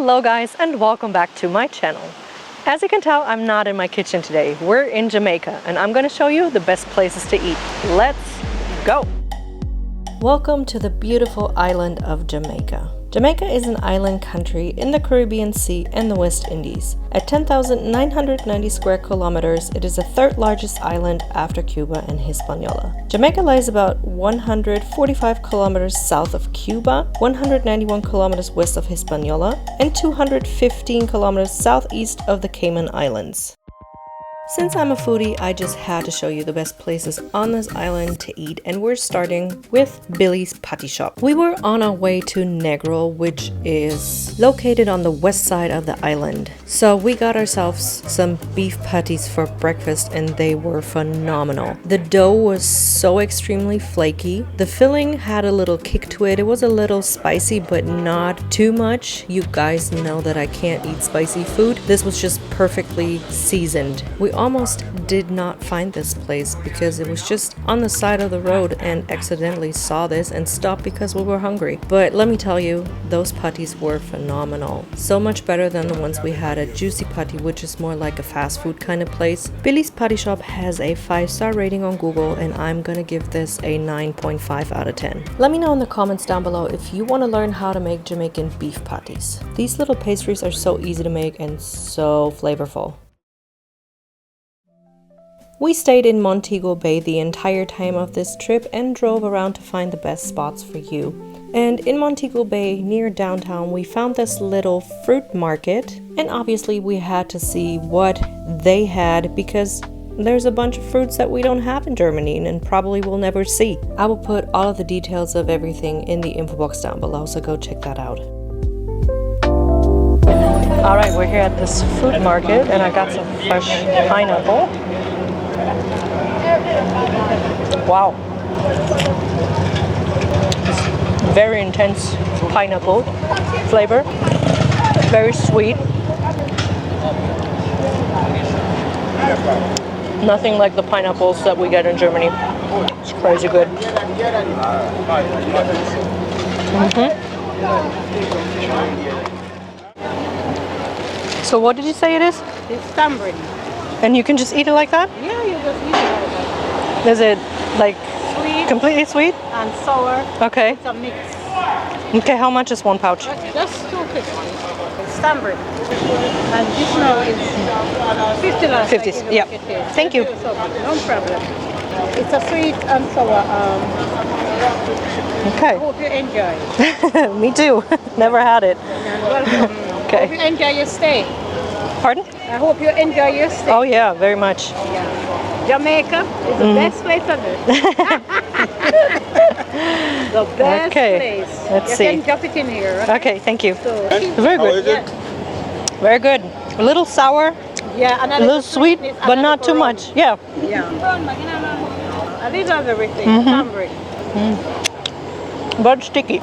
Hello guys, and welcome back to my channel. As you can tell, I'm not in my kitchen today. We're in Jamaica and I'm going to show you the best places to eat. Let's go! Welcome to the beautiful island of Jamaica. Jamaica is an island country in the Caribbean Sea and the West Indies. At 10,990 square kilometers, it is the third largest island after Cuba and Hispaniola. Jamaica lies about 145 kilometers south of Cuba, 191 kilometers west of Hispaniola, and 215 kilometers southeast of the Cayman Islands. Since I'm a foodie, I just had to show you the best places on this island to eat, and we're starting with Billy's Patty Shop. We were on our way to Negril, which is located on the west side of the island. So we got ourselves some beef patties for breakfast and they were phenomenal. The dough was so extremely flaky. The filling had a little kick to it. It was a little spicy, but not too much. You guys know that I can't eat spicy food. This was just perfectly seasoned. We almost did not find this place because it was just on the side of the road and accidentally saw this and stopped because we were hungry. But let me tell you, those patties were phenomenal. So much better than the ones we had at Juicy Patty, which is more like a fast food kind of place. Billy's Patty Shop has a 5-star rating on Google and I'm gonna give this a 9.5 out of 10. Let me know in the comments down below if you want to learn how to make Jamaican beef patties. These little pastries are so easy to make and so flavorful. We stayed in Montego Bay the entire time of this trip and drove around to find the best spots for you. And in Montego Bay, near downtown, we found this little fruit market. And obviously we had to see what they had because there's a bunch of fruits that we don't have in Germany and probably will never see. I will put all of the details of everything in the info box down below, so go check that out. Alright, we're here at this fruit market and I got some fresh pineapple. Wow. Very intense pineapple flavor. Very sweet. Nothing like the pineapples that we get in Germany. It's crazy good. So what did you say it is? It's tamarind. And you can just eat it like that? Yeah, you just eat it like that. Is it like Sweet completely sweet? and sour. Okay. It's a mix. Okay, how much is one pouch? Just 250. It's tamarind. And this now is 50 last. 50s, yeah. Thank you. So good. No problem. It's a sweet and sour. I Okay. hope you enjoy it. Me too. Never had it. And welcome. Okay. Hope you enjoy your stay. Pardon? I hope you enjoy your stay. Oh yeah, very much. Yeah. Jamaica is the best place on earth. The best Okay, place. let's you see. can drop it in here. Okay, thank you. So, Very good. yeah. Very good. A little sour, Yeah, and a little sweet, sweetness, but and not too pepper. much. Yeah. Yeah. A little of everything. Tamarind. But sticky.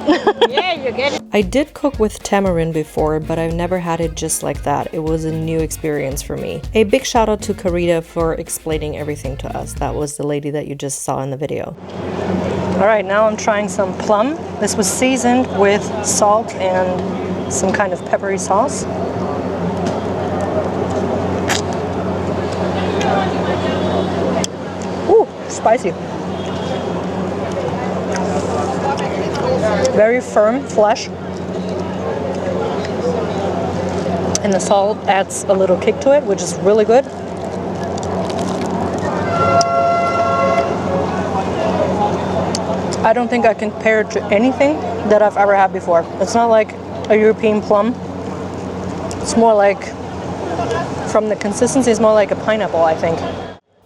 Yeah, you get it. I did cook with tamarind before, but I've never had it just like that. It was a new experience for me. A big shout out to Carita for explaining everything to us. That was the lady that you just saw in the video. Alright, now I'm trying some plum. This was seasoned with salt and some kind of peppery sauce. Ooh, spicy. Very firm flesh, and the salt adds a little kick to it, which is really good. I don't think I can compare it to anything that I've ever had before. It's not like a European plum. It's more like, from the consistency, it's more like a pineapple, I think.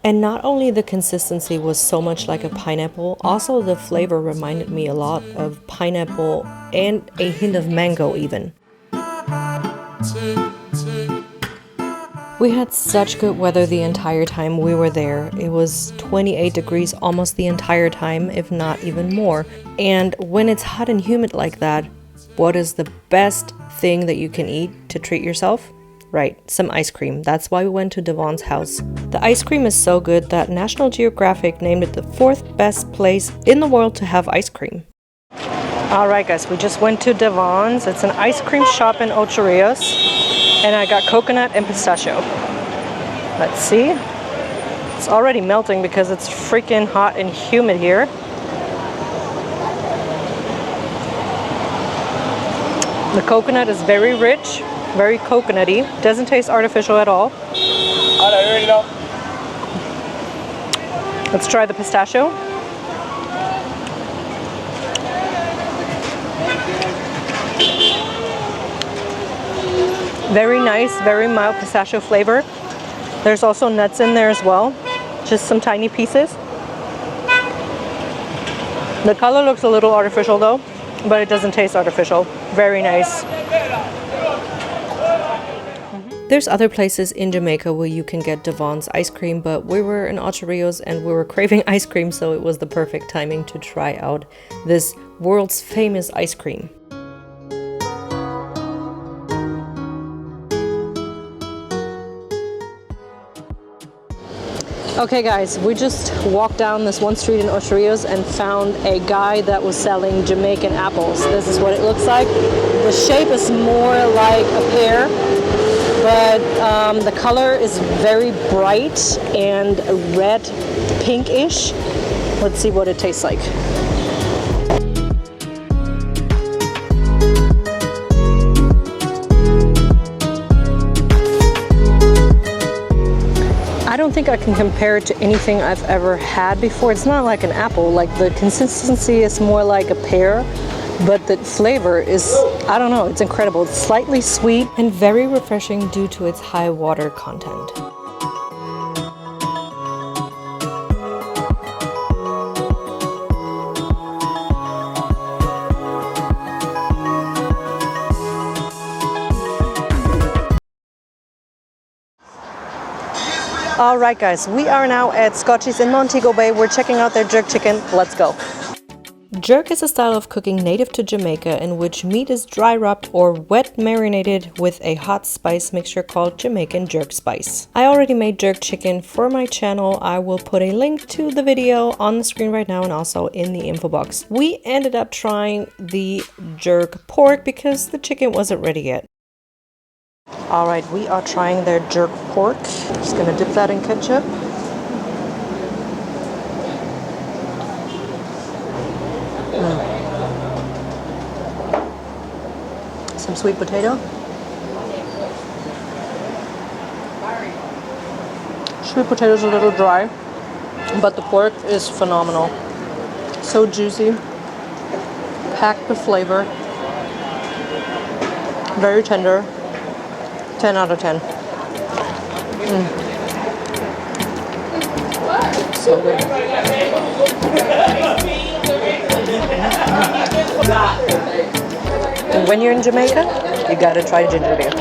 And not only the consistency was so much like a pineapple, also the flavor reminded me a lot of pineapple and a hint of mango even. We had such good weather the entire time we were there. It was 28 degrees almost the entire time, if not even more. And when it's hot and humid like that, what is the best thing that you can eat to treat yourself? Right, some ice cream. That's why we went to Devon's house. The ice cream is so good that National Geographic named it the 4th best place in the world to have ice cream. Alright guys, we just went to Devon's. It's an ice cream shop in Ocho Rios. And I got coconut and pistachio. Let's see. It's already melting because it's freaking hot and humid here. The coconut is very rich, very coconutty. Doesn't taste artificial at all. Let's try the pistachio. Very nice, very mild pistachio flavor. There's also nuts in there as well, just some tiny pieces. The color looks a little artificial though, but it doesn't taste artificial. Very nice. There's other places in Jamaica where you can get Devon's ice cream, but we were in Ocho Rios and we were craving ice cream, so it was the perfect timing to try out this world's famous ice cream. Okay guys, we just walked down this one street in Ocho Rios and found a guy that was selling Jamaican apples. This is what it looks like. The shape is more like a pear, but the color is very bright and red pinkish. Let's see what it tastes like. I don't think I can compare it to anything I've ever had before. It's not like an apple. Like the consistency is more like a pear, but the flavor is, I don't know, it's incredible. It's slightly sweet and very refreshing due to its high water content. Alright guys, we are now at Scotchy's in Montego Bay. We're checking out their jerk chicken. Let's go. Jerk is a style of cooking native to Jamaica in which meat is dry rubbed or wet marinated with a hot spice mixture called Jamaican jerk spice. I already made jerk chicken for my channel. I will put a link to the video on the screen right now and also in the info box. We ended up trying the jerk pork because the chicken wasn't ready yet. Alright, we are trying their jerk pork. Just gonna dip that in ketchup. Some sweet potato. Sweet potato's a little dry, but the pork is phenomenal. So juicy, packed with flavor, very tender. 10 out of 10. So good. And when you're in Jamaica, you gotta try ginger beer.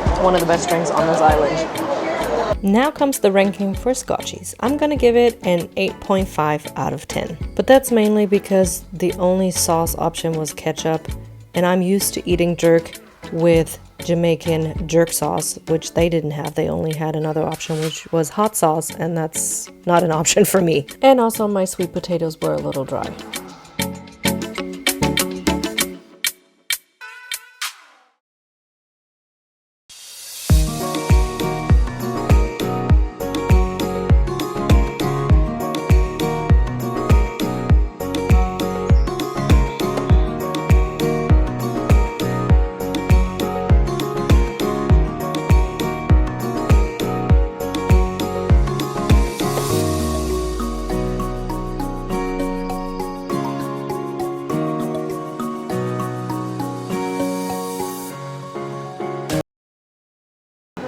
It's one of the best drinks on this island. Now comes the ranking for Scotchies. I'm gonna give it an 8.5 out of 10. But that's mainly because the only sauce option was ketchup. And I'm used to eating jerk with Jamaican jerk sauce, which they didn't have. They only had another option, which was hot sauce, and that's not an option for me. And also my sweet potatoes were a little dry.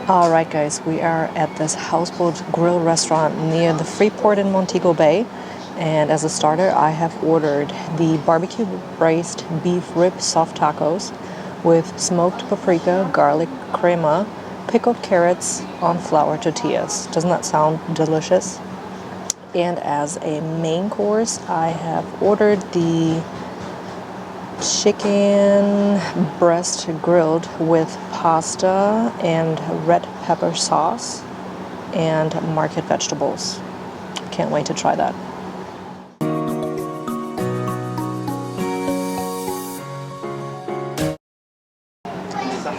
Alright guys, we are at this Houseboat Grill restaurant near the Freeport in Montego Bay. And as a starter, I have ordered the barbecue braised beef rib soft tacos with smoked paprika, garlic crema, pickled carrots on flour tortillas. Doesn't that sound delicious? And as a main course, I have ordered the chicken breast grilled with pasta and red pepper sauce and market vegetables. Can't wait to try that.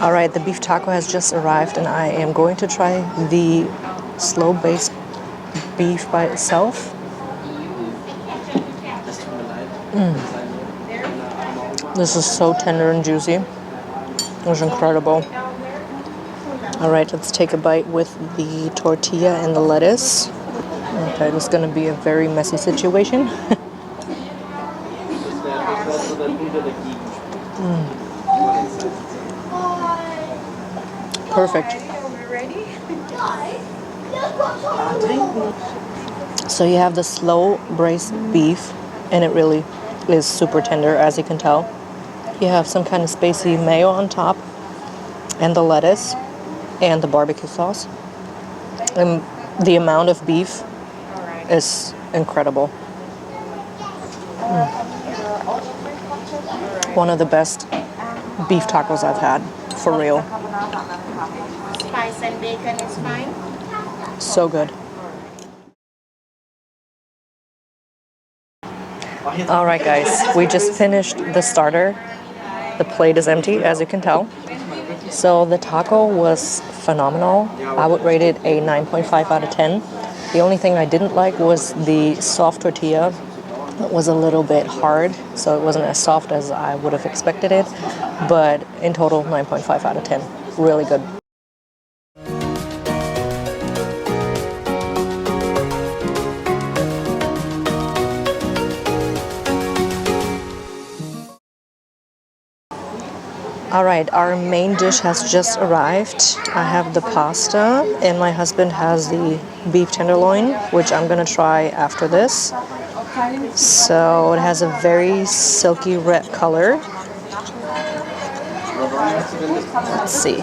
All right, the beef taco has just arrived, and I am going to try the slow-baked beef by itself. This is so tender and juicy. It was incredible. All right, let's take a bite with the tortilla and the lettuce. Okay, this is going to be a very messy situation. Perfect. So you have the slow braised beef, and it really is super tender, as you can tell. You have some kind of spicy mayo on top, and the lettuce, and the barbecue sauce. And the amount of beef is incredible. One of the best beef tacos I've had, for real. Spice and bacon is fine. So good. All right, guys, we just finished the starter. The plate is empty, as you can tell. So the taco was phenomenal. I would rate it a 9.5 out of 10. The only thing I didn't like was the soft tortilla. It was a little bit hard, so it wasn't as soft as I would have expected it. But in total, 9.5 out of 10. Really good. All right, our main dish has just arrived. I have the pasta, and my husband has the beef tenderloin, which I'm gonna try after this. So it has a very silky red color. Let's see.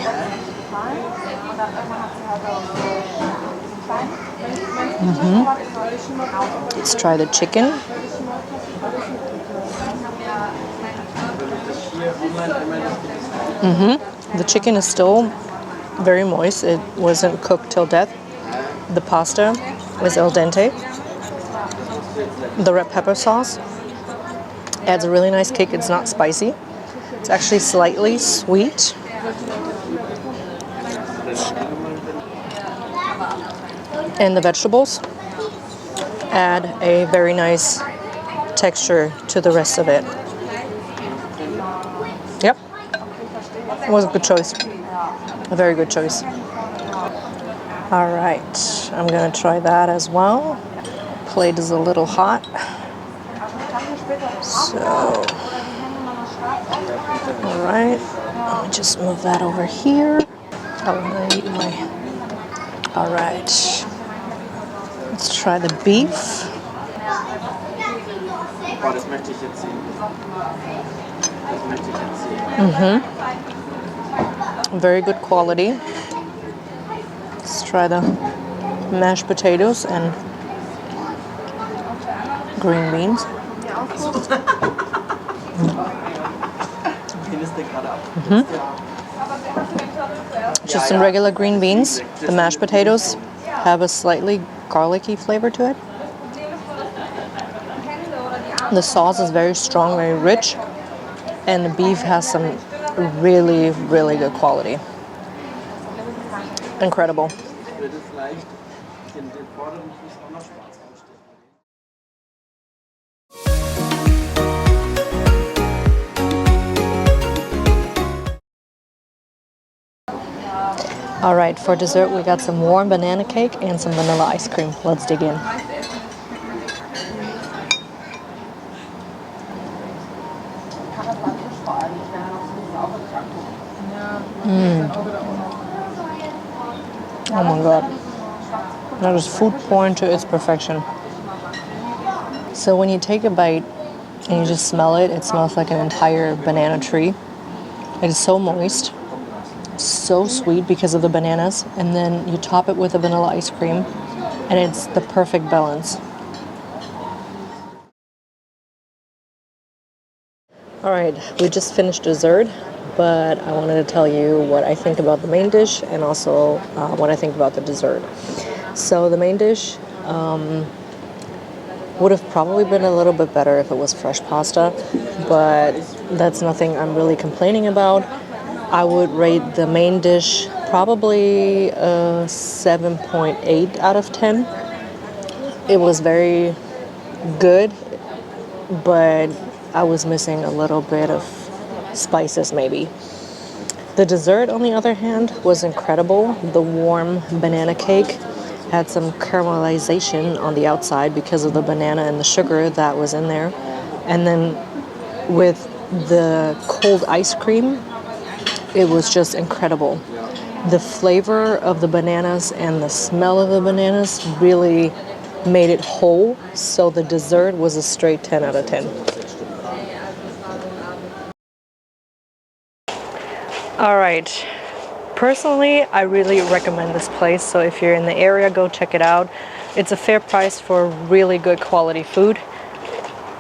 Let's try the chicken. The chicken is still very moist. It wasn't cooked till death. The pasta is al dente. The red pepper sauce adds a really nice kick. It's not spicy. It's actually slightly sweet. And the vegetables add a very nice texture to the rest of it. Yep. It was a good choice. A very good choice. All right, I'm gonna try that as well. Plate is a little hot. So, all right, let me just move that over here. I want to eat my, all right. Let's try the beef. Very good quality. Let's try the mashed potatoes and green beans. Just some regular green beans. The mashed potatoes have a slightly garlicky flavor to it. The sauce is very strong, very rich, and the beef has some really, really good quality. Incredible. All right, for dessert we got some warm banana cake and some vanilla ice cream. Let's dig in. Oh my god. That is food porn to its perfection. So when you take a bite and you just smell it, it smells like an entire banana tree. It is so moist, so sweet because of the bananas, and then you top it with a vanilla ice cream, and it's the perfect balance. All right, we just finished dessert, but I wanted to tell you what I think about the main dish and also what I think about the dessert. So the main dish would have probably been a little bit better if it was fresh pasta, but that's nothing I'm really complaining about. I would rate the main dish probably a 7.8 out of 10. It was very good, but I was missing a little bit of spices maybe. The dessert, on the other hand, was incredible. The warm banana cake had some caramelization on the outside because of the banana and the sugar that was in there. And then with the cold ice cream, it was just incredible. The flavor of the bananas and the smell of the bananas really made it whole. So the dessert was a straight 10 out of 10. All right. Personally, I really recommend this place. So if you're in the area, go check it out. It's a fair price for really good quality food.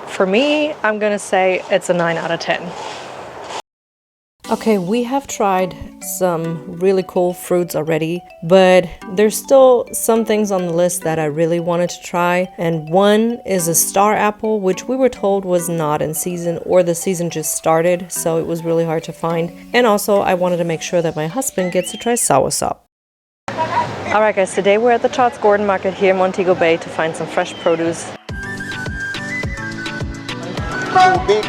For me, I'm gonna say it's a 9 out of 10. Okay, we have tried some really cool fruits already, but there's still some things on the list that I really wanted to try. And one is a star apple, which we were told was not in season, or the season just started, so it was really hard to find. And also, I wanted to make sure that my husband gets to try soursop. Alright guys, today we're at the Charles Gordon Market here in Montego Bay to find some fresh produce. Too big?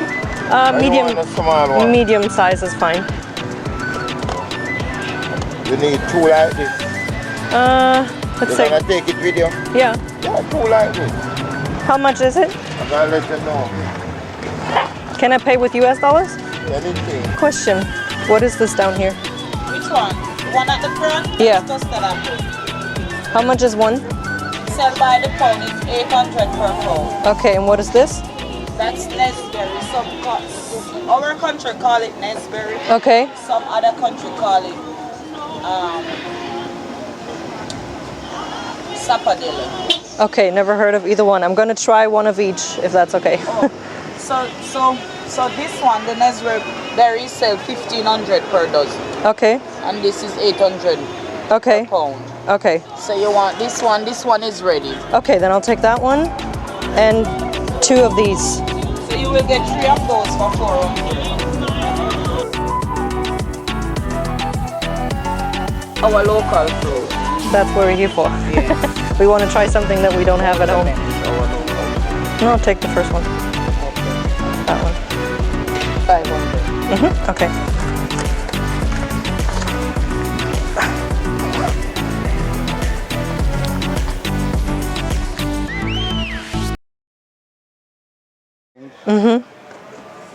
Medium, a small one. medium size is fine. You need two like this. Let's You're say, gonna take it with you? yeah. Yeah, two like this. How much is it? I'm gonna let you know. Can I pay with US dollars? Anything. Question, what is this down here? Which one? The one at the front? Yeah. That's custard apple. How much is one? Sell by the pound, it's 800 per pound. Okay, and what is this? That's Nesberry. Our country call it Nesberry. Okay, Some other country call it Sappadillo. okay, never heard of either one. I'm gonna try one of each, if that's okay. So this one, the Nesberry sell 1,500 per dozen, Okay, and this is 800 okay, per pound. okay. So you want this one? This one is ready. Okay, then I'll take that one and 2 of these. So you will get 3 of those for 400. Our local fruit. That's what we're here for. We want to try something that we don't have at home. No, I'll take the first one. That one. 500. Okay.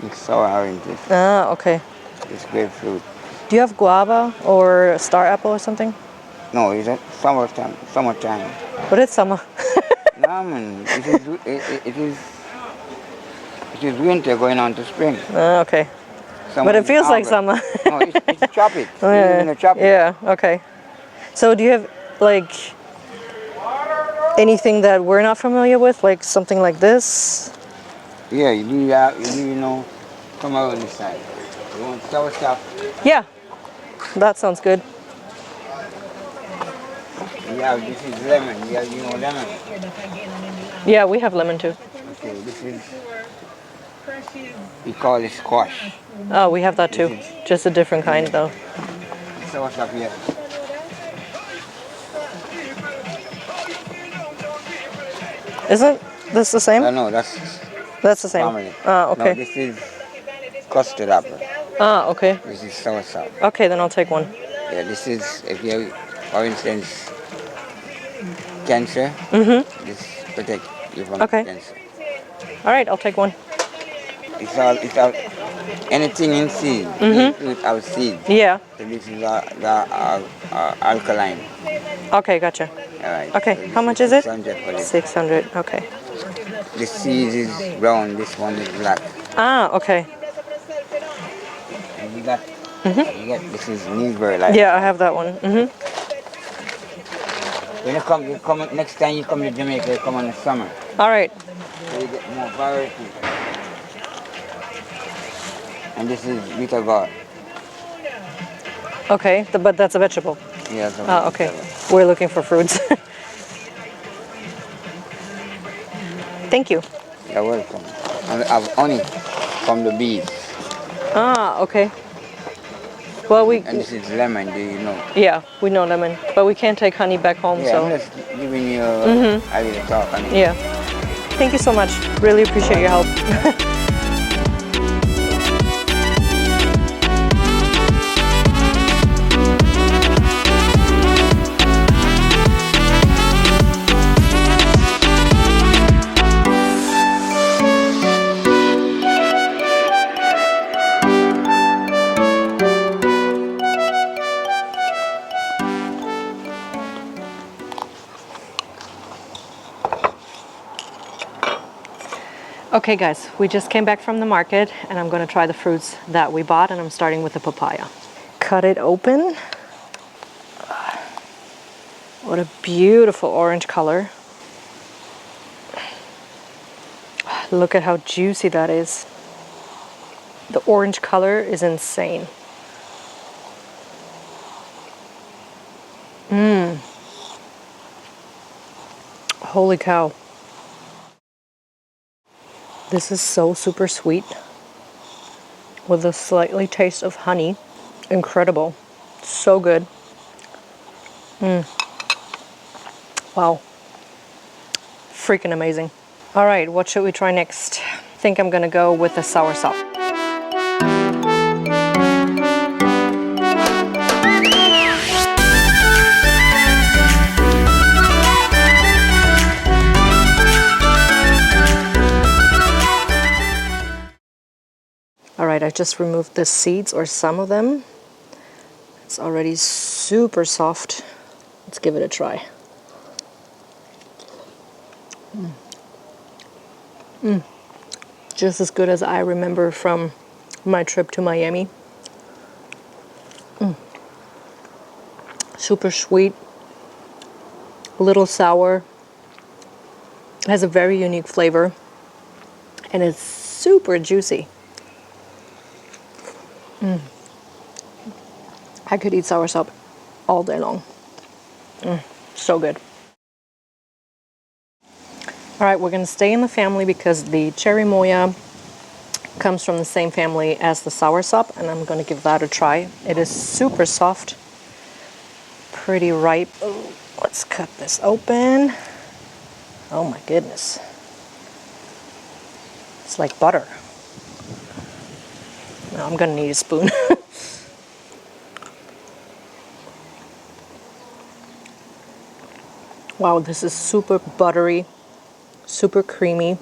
It's sour oranges. Ah, okay. It's grapefruit. Do you have guava or a star apple or something? No, it's a summertime. Summertime. But it's summer. No, man. It is winter going on to spring. Ah, okay. Summer But it is feels like August. summer. No, it's tropic. Oh, yeah. It's in a tropic. Yeah, okay. So do you have like anything that we're not familiar with, like something like this? Yeah, you know, come around this side. You want sour stuff? Yeah, that sounds good. Yeah, this is lemon. Yeah, you know lemon. Yeah, we have lemon too. Okay, this is, we call it squash. Oh, we have that too. Just a different kind though. Sour stuff here. Isn't this the same? No, that's That's the same. family. Ah, okay. No, this is custard apple. Ah, okay. This is sour stuff. Okay, then I'll take one. Yeah, this is, if you have, for instance, cancer, this protect you from Okay. cancer. All right, I'll take one. It's all, anything in seed, beetroot out seed. Yeah. So this is the alkaline. Okay, gotcha. All right. Okay, So how this much is it? 600 for this. 600. Okay. The seed is brown, this one is black. Ah, okay. And you got, this is Neesbury Light. Yeah, I have that one. When you come next time you come to Jamaica, you come in the summer. All right. So you get more variety. And this is bitter gourd. Okay, but that's a vegetable. Yeah, so Ah, okay. We're looking for fruits. Thank you. You're welcome. And I have honey from the bees. Ah, okay. Well, And this is lemon, do you know? yeah, we know lemon, but we can't take honey back home, Yeah, so. I'm just giving you a little talk on it. Yeah. Thank you so much. Really appreciate your help. Okay guys, we just came back from the market and I'm gonna try the fruits that we bought, and I'm starting with the papaya. Cut it open. What a beautiful orange color. Look at how juicy that is. The orange color is insane. Holy cow. This is so super sweet with a slightly taste of honey. Incredible. So good. Wow. Freaking amazing. All right, what should we try next? I think I'm gonna go with the soursop. All right, I just removed the seeds, or some of them. It's already super soft. Let's give it a try. Just as good as I remember from my trip to Miami. Super sweet, a little sour, has a very unique flavor, and it's super juicy. I could eat soursop all day long. So good. All right, we're gonna stay in the family because the cherry moya comes from the same family as the soursop, and I'm gonna give that a try. It is super soft, pretty ripe. Oh, let's cut this open. Oh my goodness. It's like butter. Now I'm gonna need a spoon. Wow, this is super buttery, super creamy,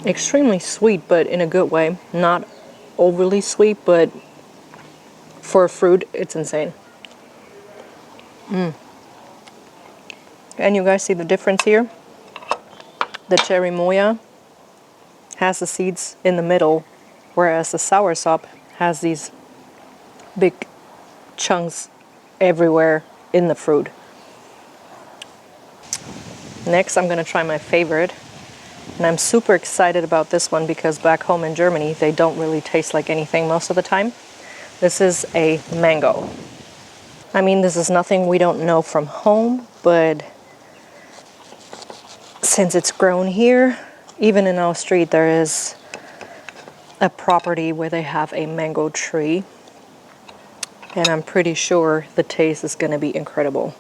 extremely sweet, but in a good way. Not overly sweet, but for a fruit, it's insane. And you guys see the difference here? The cherry moya has the seeds in the middle, whereas the soursop has these big chunks everywhere in the fruit. Next, I'm gonna try my favorite, and I'm super excited about this one because back home in Germany, they don't really taste like anything most of the time. This is a mango. I mean, this is nothing we don't know from home, but since it's grown here, even in our street, there is a property where they have a mango tree, and I'm pretty sure the taste is gonna be incredible.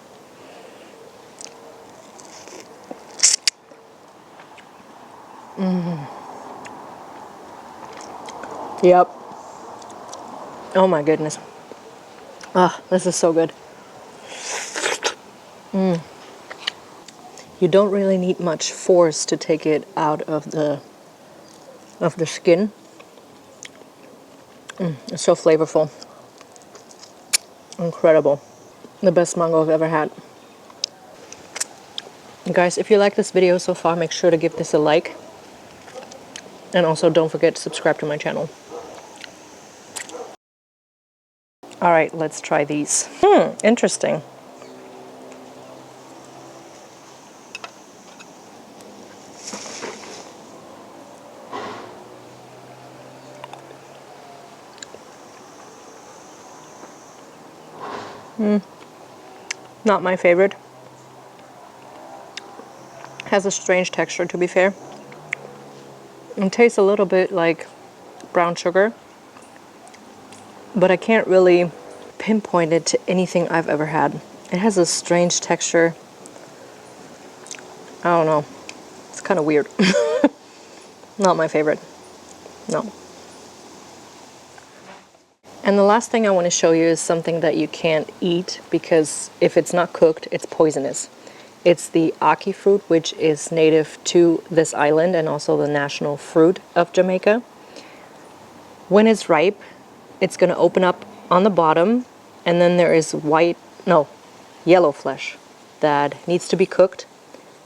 Yep. Oh my goodness. Ah, this is so good. You don't really need much force to take it out of the skin. It's so flavorful. Incredible. The best mango I've ever had. Guys, if you like this video so far, make sure to give this a like. And also don't forget to subscribe to my channel. All right, let's try these. Interesting. Not my favorite. Has a strange texture, to be fair. It tastes a little bit like brown sugar. but I can't really pinpoint it to anything I've ever had. It has a strange texture. I don't know. It's kind of weird. Not my favorite. No. And the last thing I want to show you is something that you can't eat because if it's not cooked, it's poisonous. It's the ackee fruit, which is native to this island and also the national fruit of Jamaica. When it's ripe, it's going to open up on the bottom, and then there is yellow flesh that needs to be cooked.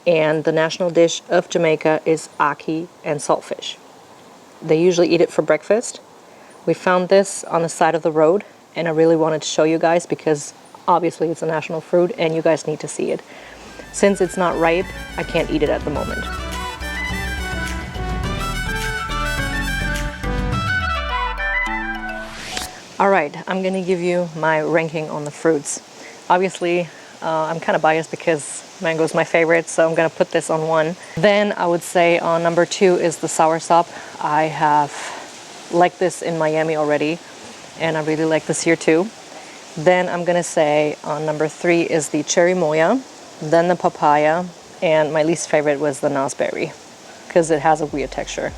And the national dish of Jamaica is ackee and saltfish. They usually eat it for breakfast. We found this on the side of the road, and I really wanted to show you guys because obviously it's a national fruit and you guys need to see it. Since it's not ripe, I can't eat it at the moment. All right, I'm gonna give you my ranking on the fruits. Obviously, I'm kind of biased because mango is my favorite, so I'm gonna put this on 1. Then I would say on number 2 is the soursop. I have liked this in Miami already, and I really like this here too. Then I'm gonna say on number 3 is the cherry moya, then the papaya, and my least favorite was the nasberry because it has a weird texture.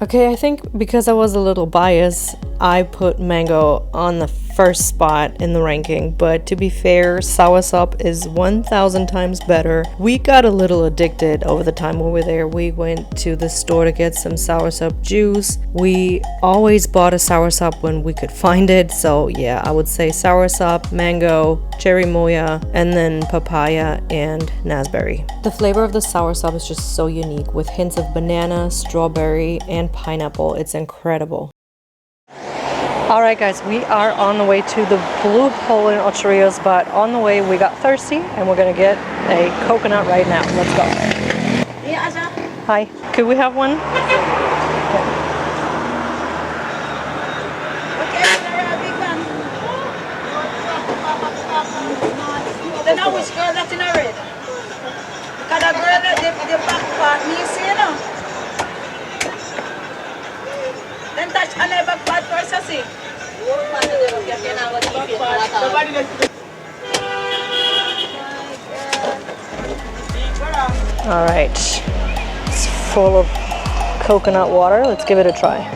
Okay, I think because I was a little biased, I put mango on the first spot in the ranking, but to be fair, soursop is 1,000 times better. We got a little addicted over the time we were there. We went to the store to get some soursop juice. We always bought a soursop when we could find it, so yeah, I would say soursop, mango, cherry moya, and then papaya and nasberry. The flavor of the soursop is just so unique with hints of banana, strawberry, and pineapple. It's incredible. Alright guys, we are on the way to the Blue Hole in Ocho Rios, but on the way we got thirsty and we're gonna get a coconut right now. Let's go. Yeah, Aja. Hi, could we have one? Okay, a big one. Then I wish girl that in a red. Because the girl, the back part, me see, you know. Then touch on the back part first, I see. All right, it's full of coconut water. Let's give it a try.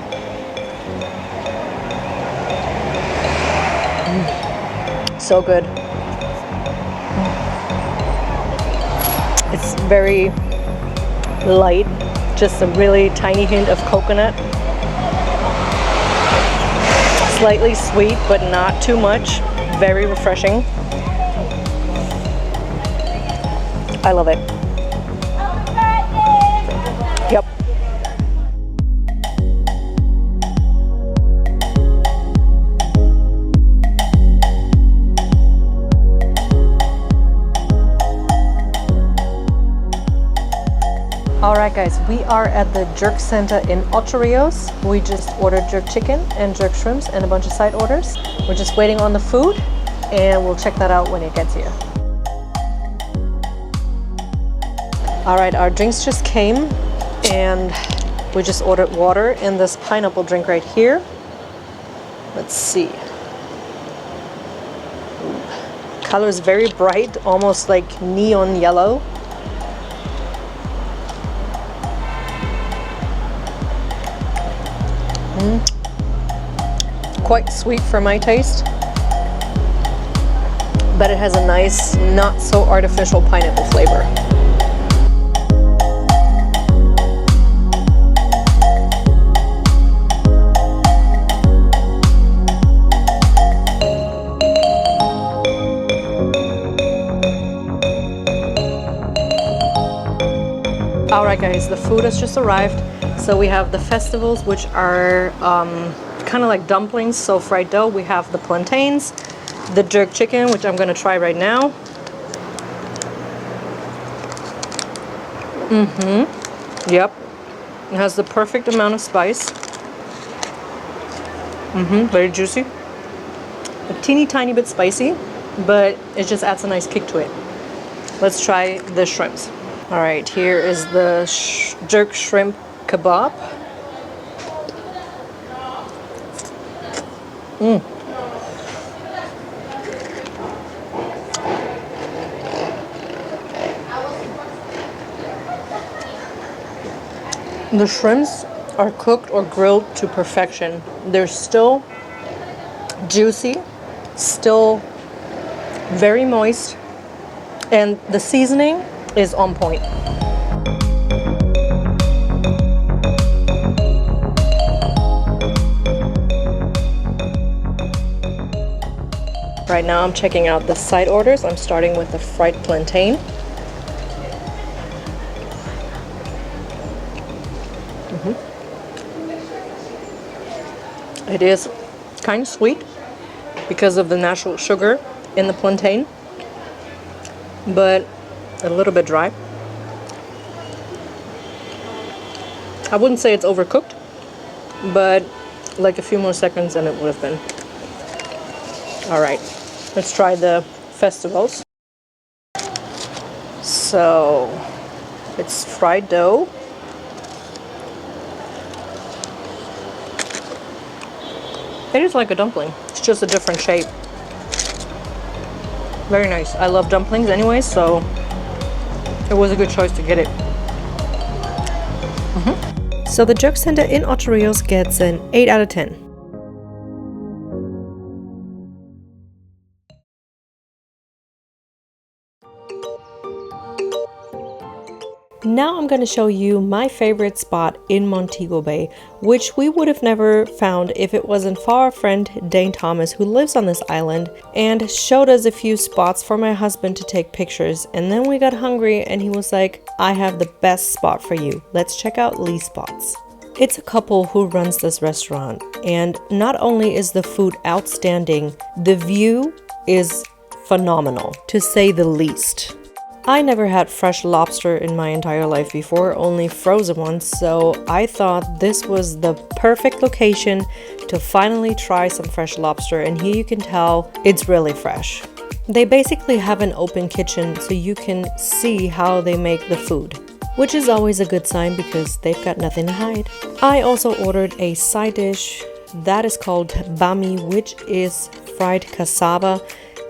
So good. It's very light, just a really tiny hint of coconut. Slightly sweet, but not too much. Very refreshing. I love it. Yep. Alright guys, we are at the Jerk Center in Ocho Rios. We just ordered jerk chicken and jerk shrimps and a bunch of side orders. We're just waiting on the food and we'll check that out when it gets here. Alright, our drinks just came and we just ordered water and this pineapple drink right here. Let's see. Color is very bright, almost like neon yellow. Quite sweet for my taste, but it has a nice, not so artificial pineapple flavor. Alright guys, the food has just arrived. So we have the festivals, which are kind of like dumplings, so fried dough. We have the plantains, the jerk chicken, which I'm gonna try right now. Yep. It has the perfect amount of spice. Very juicy. A teeny tiny bit spicy, but it just adds a nice kick to it. Let's try the shrimps. All right, here is the jerk shrimp kebab. The shrimps are cooked or grilled to perfection. They're still juicy, still very moist, and the seasoning is on point. Right now I'm checking out the side orders. I'm starting with the fried plantain. It is kind of sweet because of the natural sugar in the plantain, but a little bit dry. I wouldn't say it's overcooked, but like a few more seconds and it would have been. All right, let's try the festivals. So it's fried dough. It is like a dumpling. It's just a different shape. Very nice. I love dumplings anyway, so it was a good choice to get it. So the Joke Center in Ocho Rios gets an 8 out of 10. Now I'm going to show you my favorite spot in Montego Bay, which we would have never found if it wasn't for our friend Dane Thomas, who lives on this island, and showed us a few spots for my husband to take pictures. And then we got hungry and he was like, I have the best spot for you. Let's check out Lee Spots. It's a couple who runs this restaurant, and not only is the food outstanding, the view is phenomenal, to say the least. I never had fresh lobster in my entire life before, only frozen ones, so I thought this was the perfect location to finally try some fresh lobster, and here you can tell it's really fresh. They basically have an open kitchen so you can see how they make the food, which is always a good sign because they've got nothing to hide. I also ordered a side dish that is called bami, which is fried cassava,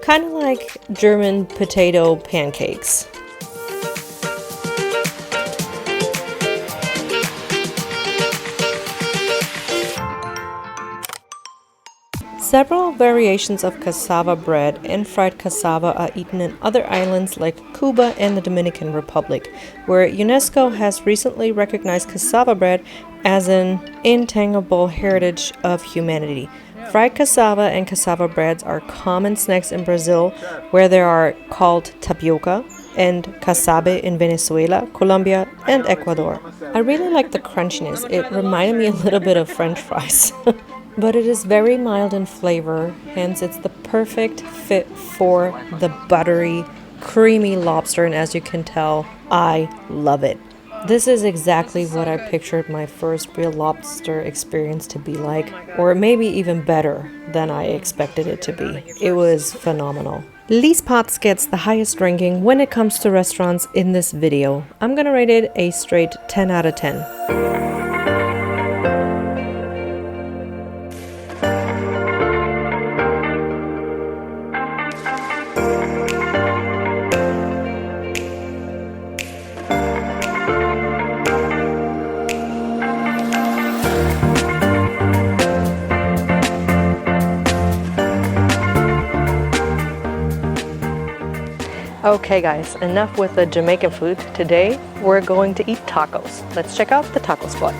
kind of like German potato pancakes. Several variations of cassava bread and fried cassava are eaten in other islands like Cuba and the Dominican Republic, where UNESCO has recently recognized cassava bread as an intangible heritage of humanity. Fried cassava and cassava breads are common snacks in Brazil, where they are called tapioca, and casabe in Venezuela, Colombia, and Ecuador. I really like the crunchiness. It reminded me a little bit of French fries. But it is very mild in flavor, hence it's the perfect fit for the buttery, creamy lobster, and as you can tell, I love it. This is exactly what I pictured my first real lobster experience to be like, or maybe even better than I expected it to be. It was phenomenal. Lee Spots gets the highest ranking when it comes to restaurants in this video. I'm gonna rate it a straight 10 out of 10. Okay guys, enough with the Jamaican food. Today we're going to eat tacos. Let's check out the taco spot.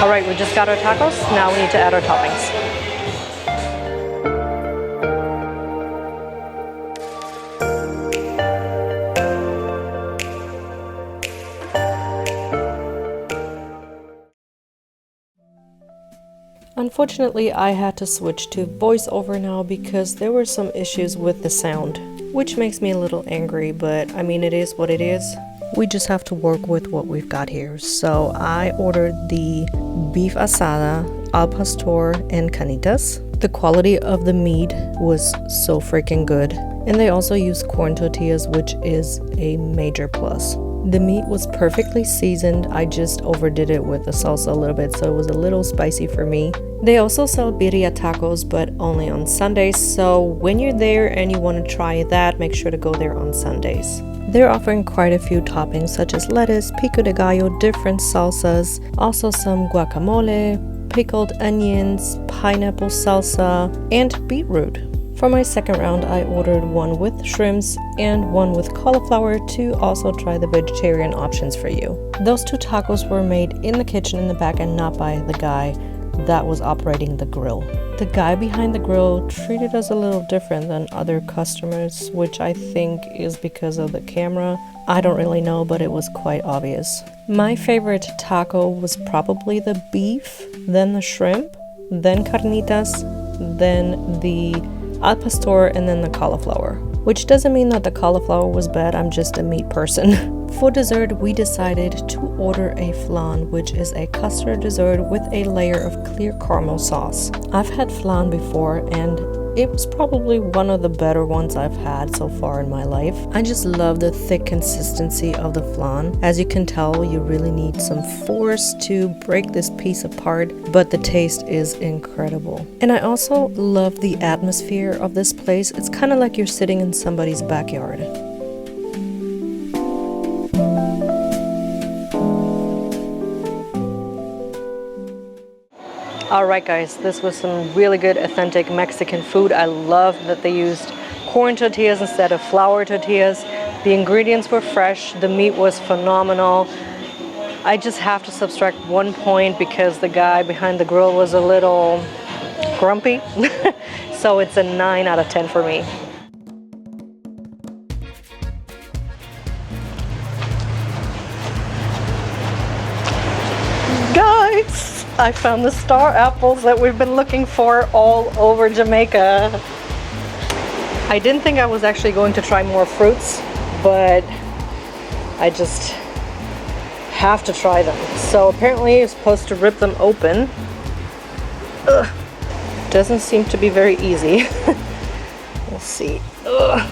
All right, we just got our tacos. Now we need to add our toppings. Unfortunately, I had to switch to voiceover now because there were some issues with the sound, which makes me a little angry, but I mean, it is what it is. We just have to work with what we've got here. So I ordered the beef asada, al pastor, and carnitas. The quality of the meat was so freaking good. And they also use corn tortillas, which is a major plus. The meat was perfectly seasoned. I just overdid it with the salsa a little bit, so it was a little spicy for me. They also sell birria tacos, but only on Sundays. So when you're there and you want to try that, make sure to go there on Sundays. They're offering quite a few toppings such as lettuce, pico de gallo, different salsas, also some guacamole, pickled onions, pineapple salsa, and beetroot. For my second round, I ordered one with shrimps and one with cauliflower to also try the vegetarian options for you. Those two tacos were made in the kitchen in the back and not by the guy that was operating the grill. The guy behind the grill treated us a little different than other customers, which I think is because of the camera. I don't really know, but it was quite obvious. My favorite taco was probably the beef, then the shrimp, then carnitas, then the al pastor, and then the cauliflower. Which doesn't mean that the cauliflower was bad, I'm just a meat person. For dessert, we decided to order a flan, which is a custard dessert with a layer of clear caramel sauce. I've had flan before and it was probably one of the better ones I've had so far in my life. I just love the thick consistency of the flan. As you can tell, you really need some force to break this piece apart, but the taste is incredible. And I also love the atmosphere of this place. It's kind of like you're sitting in somebody's backyard. Alright guys, this was some really good authentic Mexican food. I love that they used corn tortillas instead of flour tortillas. The ingredients were fresh, the meat was phenomenal. I just have to subtract 1 point because the guy behind the grill was a little grumpy. So it's a 9 out of 10 for me. Guys! I found the star apples that we've been looking for all over Jamaica. I didn't think I was actually going to try more fruits, but I just have to try them. So apparently you're supposed to rip them open. Ugh. Doesn't seem to be very easy. We'll see. Ugh.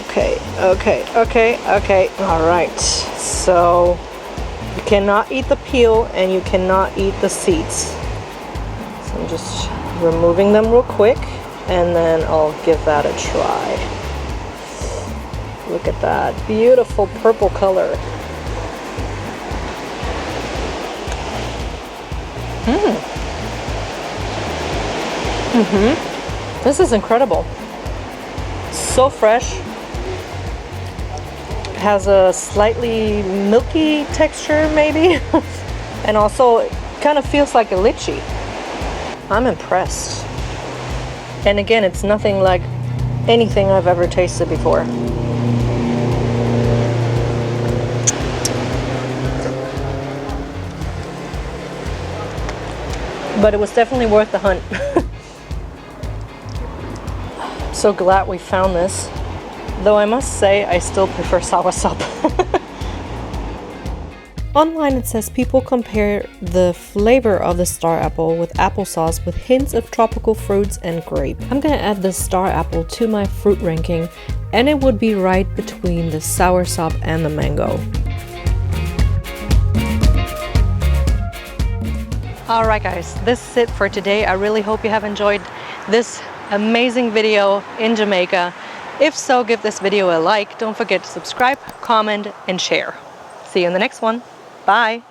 Okay. All right. So you cannot eat the peel and you cannot eat the seeds. So I'm just removing them real quick and then I'll give that a try. Look at that beautiful purple color. This is incredible. So fresh. Has a slightly milky texture maybe. And also it kind of feels like a lychee. I'm impressed. And again, it's nothing like anything I've ever tasted before. But it was definitely worth the hunt. I'm so glad we found this. Though I must say, I still prefer soursop. Online it says people compare the flavor of the star apple with applesauce with hints of tropical fruits and grape. I'm gonna add the star apple to my fruit ranking, and it would be right between the soursop and the mango. Alright guys, this is it for today. I really hope you have enjoyed this amazing video in Jamaica. If so, give this video a like. Don't forget to subscribe, comment, and share. See you in the next one. Bye.